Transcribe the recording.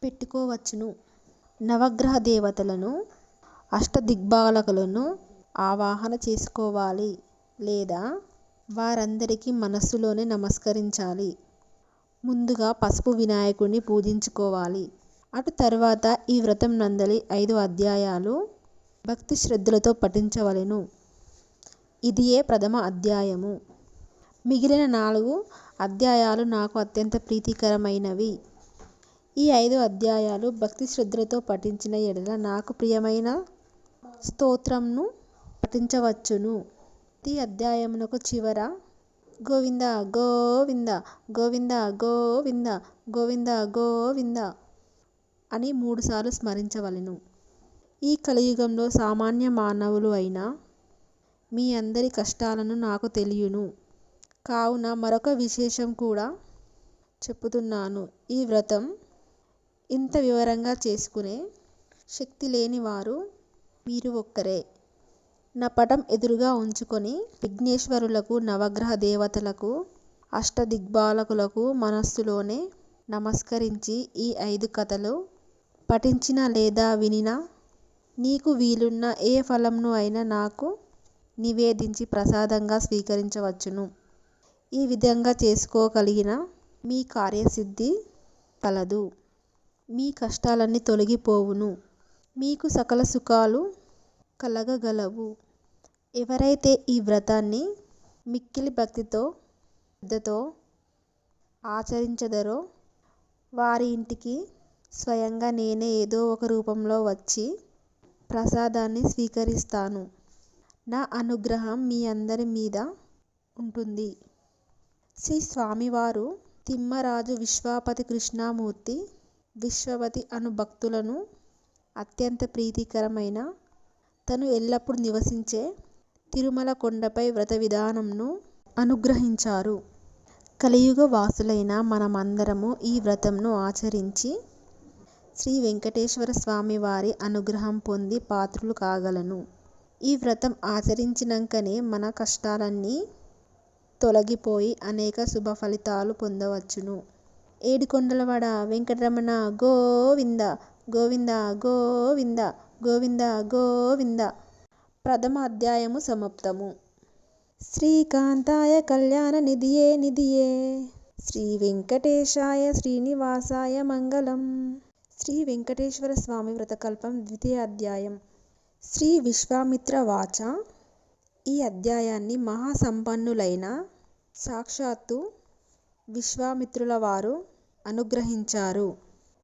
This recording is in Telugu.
పెట్టుకోవచ్చును. నవగ్రహ దేవతలను, అష్టదిగ్పాలకులను ఆవాహన చేసుకోవాలి లేదా వారందరికీ మనస్సులోనే నమస్కరించాలి. ముందుగా పసుపు వినాయకుడిని పూజించుకోవాలి. అటు తర్వాత ఈ వ్రతం నందలి 5 అధ్యాయాలు భక్తి శ్రద్ధలతో పఠించవలెను. ఇదియే ప్రథమ అధ్యాయము. మిగిలిన 4 అధ్యాయాలు నాకు అత్యంత ప్రీతికరమైనవి. ఈ 5 అధ్యాయాలు భక్తి శ్రద్ధలతో పఠించిన ఎడల నాకు ప్రియమైన స్తోత్రంను పఠించవచ్చును. ప్రతి అధ్యాయమునకు చివర గోవింద గోవింద గోవింద గోవింద గోవింద గోవింద అని 3 సార్లు స్మరించవలెను. ఈ కలియుగంలో సామాన్య మానవులు అయిన మీ అందరి కష్టాలను నాకు తెలియును. కావున మరొక విశేషం కూడా చెప్పుతున్నాను. ఈ వ్రతం ఇంత వివరంగా చేసుకునే శక్తి లేని వారు మీరు ఒక్కరే. నా పటం ఎదురుగా ఉంచుకొని విఘ్నేశ్వరులకు, నవగ్రహ దేవతలకు, అష్టదిగ్పాలకులకు మనస్సులోనే నమస్కరించి ఈ 5 కథలు పఠించిన లేదా వినిన నీకు వీలున్న ఏ ఫలంను అయినా నాకు నివేదించి ప్రసాదంగా స్వీకరించవచ్చును. ఈ విధంగా చేసుకోగలిగిన మీ కార్యసిద్ధి కలదు. మీ కష్టాలన్నీ తొలగిపోవును. మీకు సకల సుఖాలు కలగగలవు. ఎవరైతే ఈ వ్రతాన్ని మిక్కిలి భక్తితో, శ్రద్ధతో ఆచరించెదరో వారి ఇంటికి స్వయంగా నేనే ఏదో ఒక రూపంలో వచ్చి ప్రసాదాన్ని స్వీకరిస్తాను. నా అనుగ్రహం మీ అందరి మీద ఉంటుంది. శ్రీ స్వామివారు తిమ్మరాజు విశ్వాపతి కృష్ణమూర్తి విశ్వవతి అను భక్తులను అత్యంత ప్రీతికరమైన తను ఎల్లప్పుడూ నివసించే తిరుమల కొండపై వ్రత విధానంను అనుగ్రహించారు. కలియుగ వాసులైన మనమందరము ఈ వ్రతంను ఆచరించి శ్రీ వెంకటేశ్వర స్వామి వారి అనుగ్రహం పొంది పాత్రులు కాగలను. ఈ వ్రతం ఆచరించినంకనే మన కష్టాలన్నీ తొలగిపోయి అనేక శుభ ఫలితాలు పొందవచ్చును. ఏడుకొండలవాడ వెంకటరమణ గోవింద గోవింద గోవింద గోవింద గోవింద. ప్రథమ అధ్యాయము సమాప్తము. శ్రీకాంతాయ కళ్యాణ నిధియే నిధియే శ్రీ వెంకటేశాయ శ్రీనివాసాయ మంగళం. శ్రీ వెంకటేశ్వర స్వామి వ్రతకల్పం ద్వితీయ అధ్యాయం. శ్రీ విశ్వామిత్ర వాచ. ఈ అధ్యాయాన్ని మహాసంపన్నులైన సాక్షాత్తు విశ్వామిత్రుల వారు అనుగ్రహించారు.